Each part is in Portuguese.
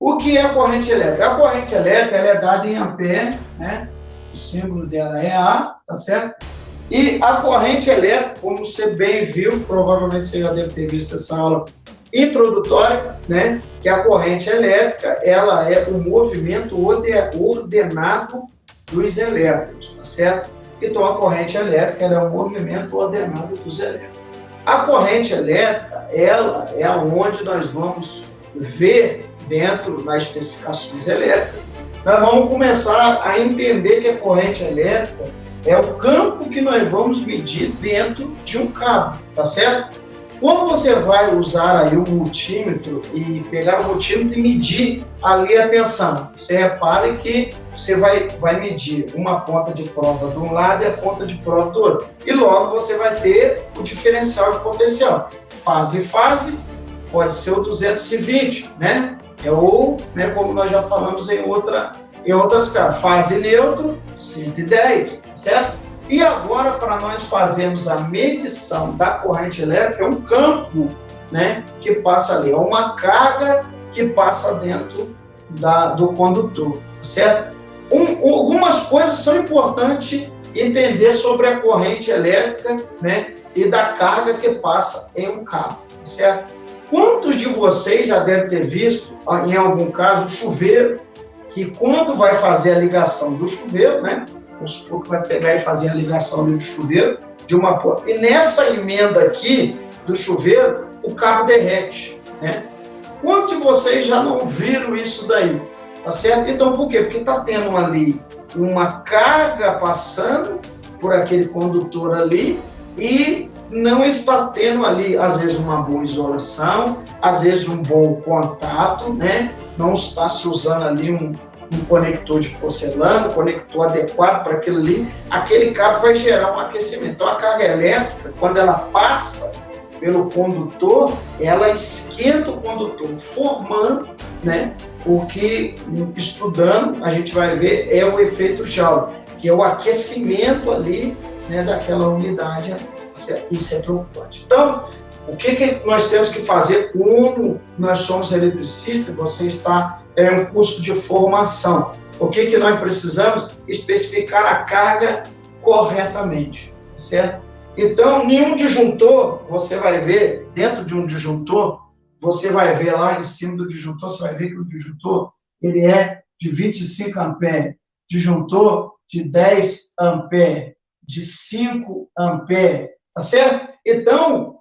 O que é a corrente elétrica? A corrente elétrica ela é dada em ampere, né? O símbolo dela é A, tá certo? E a corrente elétrica, como você bem viu, provavelmente você já deve ter visto essa aula introdutória, né? Que a corrente elétrica, ela é o movimento ordenado dos elétrons, tá certo? Então, a corrente elétrica ela é o movimento ordenado dos elétrons. A corrente elétrica, ela é onde nós vamos ver dentro das especificações elétricas, nós vamos começar a entender que a corrente elétrica é o campo que nós vamos medir dentro de um cabo, tá certo? Quando você vai usar aí o multímetro e pegar o multímetro e medir ali a tensão, você repare que você vai medir uma ponta de prova de um lado e a ponta de prova do outro. E logo você vai ter o diferencial de potencial. Fase e fase pode ser o 220, né? Ou, né, como nós já falamos em outras casas, fase neutro, 110, certo? E agora, para nós fazermos a medição da corrente elétrica, é um campo, né, que passa ali, é uma carga que passa dentro do condutor, certo? Algumas coisas são importantes entender sobre a corrente elétrica, né, e da carga que passa em um cabo, certo? Quantos de vocês já devem ter visto, em algum caso, o chuveiro, que quando vai fazer a ligação do chuveiro, né, vamos supor que vai pegar e fazer a ligação do chuveiro de uma ponta. E nessa emenda aqui do chuveiro, o cabo derrete, né? Quantos de vocês já não viram isso daí? Tá certo? Então, por quê? Porque está tendo ali uma carga passando por aquele condutor ali e não está tendo ali, às vezes, uma boa isolação, às vezes um bom contato, né? Não está se usando ali um conector de porcelana, um conector adequado para aquilo ali, aquele cabo vai gerar um aquecimento. Então, a carga elétrica, quando ela passa pelo condutor, ela esquenta o condutor, formando, né, o que, estudando, a gente vai ver, é o efeito Joule, que é o aquecimento ali, né, daquela unidade. Isso é preocupante. Então, o que nós temos que fazer? Como nós somos eletricistas, você está em um curso de formação. O que nós precisamos? Especificar a carga corretamente, certo? Então, nenhum disjuntor, você vai ver, dentro de um disjuntor, você vai ver lá em cima do disjuntor, você vai ver que o disjuntor, ele é de 25 amperes, disjuntor de 10 amperes, de 5 amperes, tá certo? Então,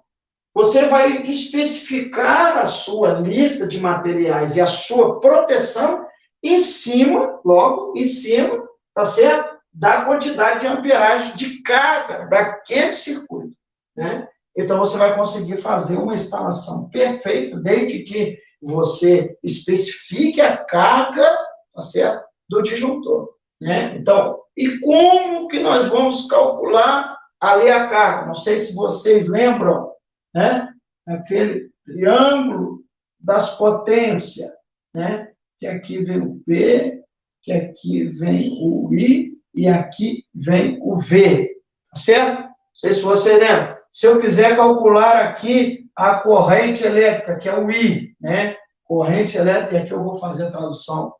você vai especificar a sua lista de materiais e a sua proteção em cima, logo em cima, tá certo? Da quantidade de amperagem de carga daquele circuito, né? Então, você vai conseguir fazer uma instalação perfeita, desde que você especifique a carga, tá certo? Do disjuntor, né? Então, e como que nós vamos calcular ali a carga? Não sei se vocês lembram, né? Aquele triângulo das potências, né? Que aqui vem o P, que aqui vem o I e aqui vem o V, tá certo? Não sei se você lembra. Se eu quiser calcular aqui a corrente elétrica, que é o I, né? Corrente elétrica, aqui eu vou fazer a tradução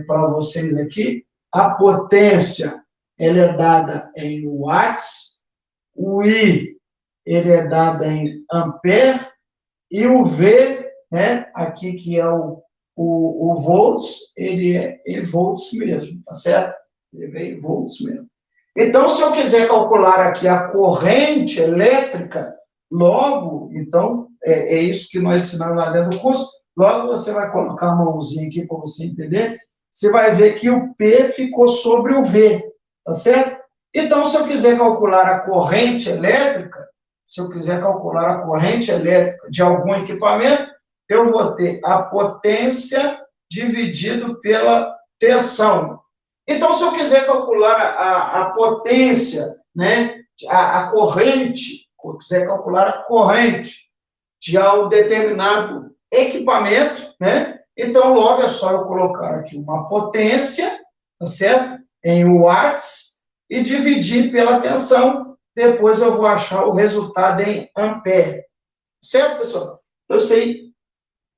para vocês aqui. A potência, ela é dada em watts, o I, ele é dado em ampere, e o V, né, aqui que é o volts, ele é em volts mesmo, tá certo? Ele vem em volts mesmo. Então, se eu quiser calcular aqui a corrente elétrica, logo, então, é isso que nós ensinamos lá dentro do curso, logo você vai colocar a mãozinha aqui para você entender, você vai ver que o P ficou sobre o V, tá certo? Então, se eu quiser calcular a corrente elétrica, de algum equipamento, eu vou ter a potência dividido pela tensão. Então, se eu quiser calcular a potência, né, a corrente, ou quiser calcular a corrente de um determinado equipamento, né, então logo é só eu colocar aqui uma potência, tá certo? Em watts e dividir pela tensão. Depois eu vou achar o resultado em ampere. Certo, pessoal? Então, isso aí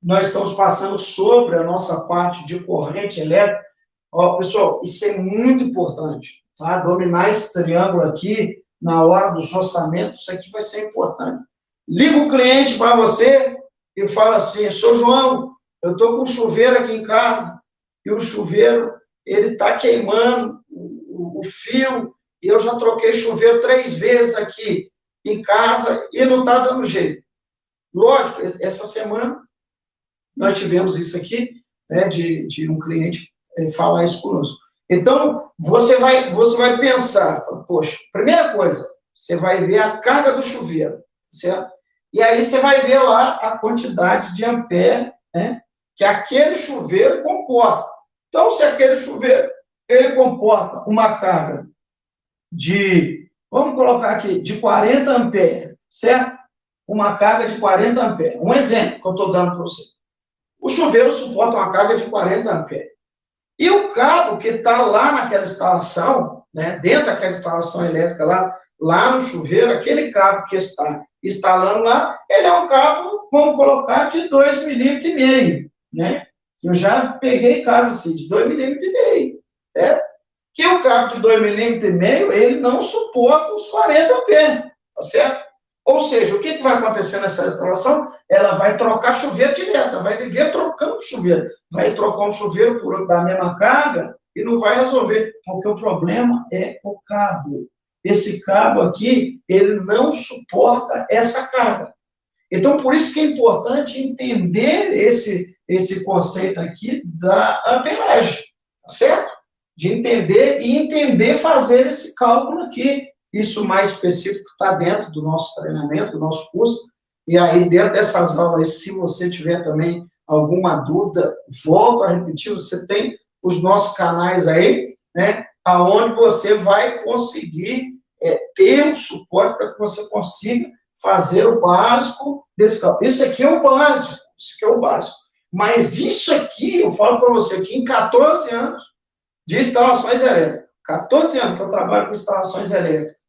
nós estamos passando sobre a nossa parte de corrente elétrica. Ó, pessoal, isso é muito importante, tá? Dominar esse triângulo aqui na hora dos orçamentos, isso aqui vai ser importante. Liga o cliente para você e fala assim: Sr. João, eu estou com um chuveiro aqui em casa e o chuveiro ele está queimando o fio e eu já troquei chuveiro 3 vezes aqui em casa e não está dando jeito. Lógico, essa semana nós tivemos isso aqui, né, de um cliente falar isso conosco. Então, você vai pensar, poxa, primeira coisa, você vai ver a carga do chuveiro, certo? E aí você vai ver lá a quantidade de ampere, né, que aquele chuveiro comporta. Então, se aquele chuveiro, ele comporta uma carga de, vamos colocar aqui, de 40 amperes, certo? Uma carga de 40 amperes. Um exemplo que eu estou dando para você. O chuveiro suporta uma carga de 40 amperes. E o cabo que está lá naquela instalação, né, dentro daquela instalação elétrica lá no chuveiro, aquele cabo que está instalando lá, ele é um cabo, vamos colocar, de 2,5 milímetros, né? Eu já peguei casa assim, de 2,5 milímetros, né? Que o cabo de 2,5 milímetros, ele não suporta os 40 amperes, tá certo? Ou seja, o que vai acontecer nessa instalação? Ela vai trocar chuveiro direto, vai viver trocando chuveiro. Vai trocar um chuveiro por outro da mesma carga e não vai resolver, porque o problema é o cabo. Esse cabo aqui, ele não suporta essa carga. Então, por isso que é importante entender esse conceito aqui da amperagem, tá certo? De entender e entender fazer esse cálculo aqui. Isso mais específico está dentro do nosso treinamento, do nosso curso. E aí, dentro dessas aulas, se você tiver também alguma dúvida, volto a repetir, você tem os nossos canais aí, né, aonde você vai conseguir ter um suporte para que você consiga fazer o básico desse cálculo. Isso aqui é o básico, isso aqui é o básico. Mas isso aqui, eu falo para você que em 14 anos de instalações elétricas, 14 anos que eu trabalho com instalações elétricas,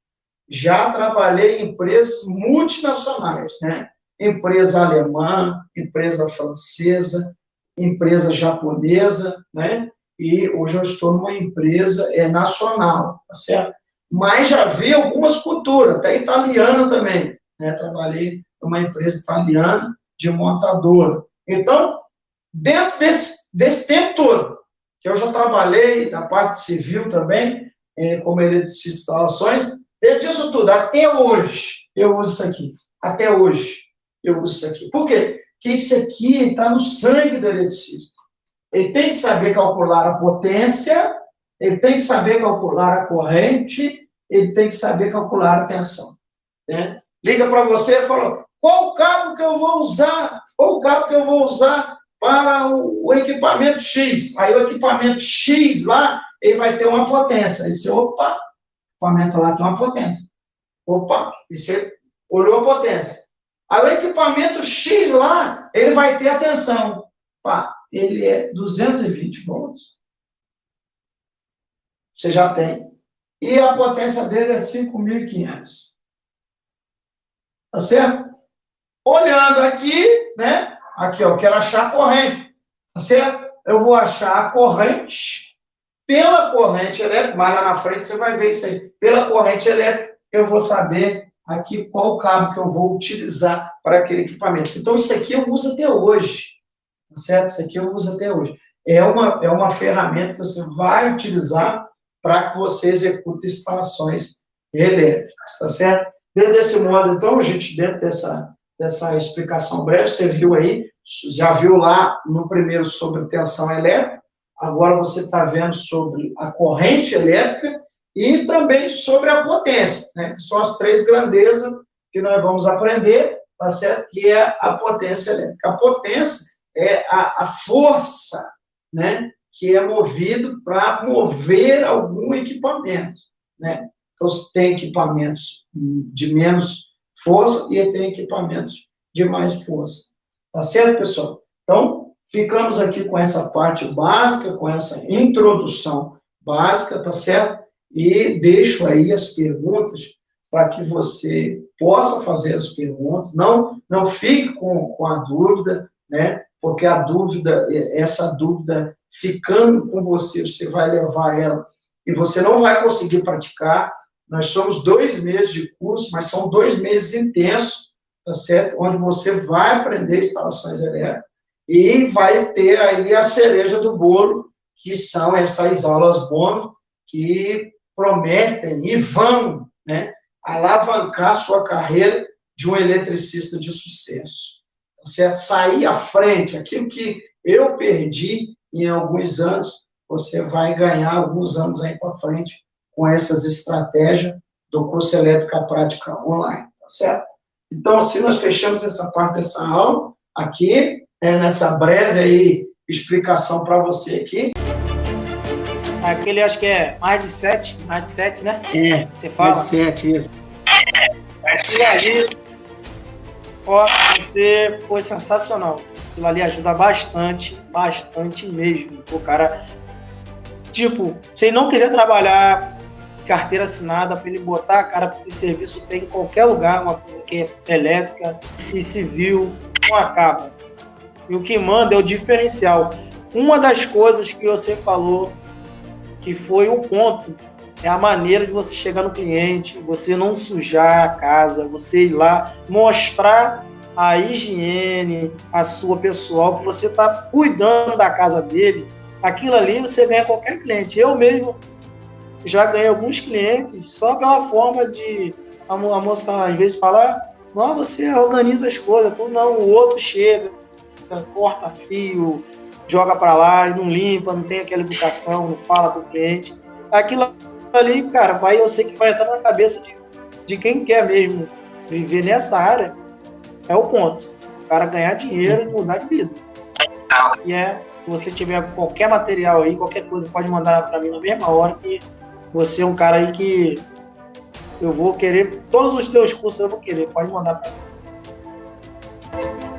já trabalhei em empresas multinacionais, né? Empresa alemã, empresa francesa, empresa japonesa, né? E hoje eu estou numa empresa nacional, tá certo? Mas já vi algumas culturas, até italiana também, né? Trabalhei numa empresa italiana de montadora. Então, dentro desse tempo todo, que eu já trabalhei na parte civil também, como eletricista de instalações, dentro disso tudo, até hoje, eu uso isso aqui. Até hoje, eu uso isso aqui. Por quê? Porque isso aqui está no sangue do eletricista. Ele tem que saber calcular a potência, ele tem que saber calcular a corrente, ele tem que saber calcular a tensão. Né? Liga para você e fala, qual o cabo que eu vou usar? Qual o cabo que eu vou usar para o equipamento X? Aí o equipamento X lá, ele vai ter uma potência. Aí você, opa, o equipamento lá tem uma potência. Opa, e você olhou a potência. Aí o equipamento X lá, ele vai ter a tensão. Pá, ele é 220 volts. Você já tem. E a potência dele é 5.500. Tá certo? Olhando aqui, né? Aqui, ó, quero achar a corrente. Tá certo? Eu vou achar a corrente. Pela corrente elétrica, mas lá na frente você vai ver isso aí. Pela corrente elétrica, eu vou saber aqui qual cabo que eu vou utilizar para aquele equipamento. Então, isso aqui eu uso até hoje. Tá certo? Isso aqui eu uso até hoje. É uma ferramenta que você vai utilizar para que você execute instalações elétricas, tá certo? Dentro desse modo, então, a gente, dentro dessa explicação breve, você viu aí, já viu lá no primeiro sobre tensão elétrica, agora você está vendo sobre a corrente elétrica e também sobre a potência, né? Que são as 3 grandezas que nós vamos aprender, tá certo? Que é a potência elétrica. A potência é a força, né? Que é movido para mover algum equipamento, né? Então, tem equipamentos de menos força e tem equipamentos de mais força. Tá certo, pessoal? Então, ficamos aqui com essa parte básica, com essa introdução básica, tá certo? E deixo aí as perguntas para que você possa fazer as perguntas. Não fique com a dúvida, né? porque a dúvida, essa dúvida ficando com você, você vai levar ela e você não vai conseguir praticar. Nós somos 2 meses de curso, mas são 2 meses intensos, tá certo? Onde você vai aprender instalações elétricas e vai ter aí a cereja do bolo, que são essas aulas bônus que prometem e vão, né, alavancar sua carreira de um eletricista de sucesso. Tá certo? Sair à frente, aquilo que eu perdi em alguns anos, você vai ganhar alguns anos aí para frente com essas estratégias do curso Elétrica Prática Online, tá certo? Então, assim, nós fechamos essa parte dessa aula aqui, nessa breve aí explicação para você aqui. Aquele, acho que é mais de 7, né? Você fala? Mais de 7, isso. Aquilo ali, ó, você foi sensacional. Aquilo ali ajuda bastante, bastante mesmo. O cara, tipo, se ele não quiser trabalhar carteira assinada, para ele botar a cara, porque serviço tem em qualquer lugar, uma coisa que é elétrica e civil, não acaba. E o que manda é o diferencial. Uma das coisas que você falou, que foi o ponto, é a maneira de você chegar no cliente, você não sujar a casa, você ir lá, mostrar a higiene, a sua pessoal, que você está cuidando da casa dele. Aquilo ali você ganha qualquer cliente. Eu mesmo já ganhei alguns clientes só pela forma de a moça às vezes falar, não, você organiza as coisas, tu não, o outro chega, corta fio, joga para lá e não limpa, não tem aquela educação, não fala com o cliente. Aquilo ali, cara, eu sei que vai entrar na cabeça de quem quer mesmo viver nessa área, é o ponto. O cara ganhar dinheiro e mudar de vida. E se você tiver qualquer material aí, qualquer coisa, pode mandar para mim na mesma hora, que você é um cara aí que eu vou querer, todos os teus cursos eu vou querer, pode mandar para mim.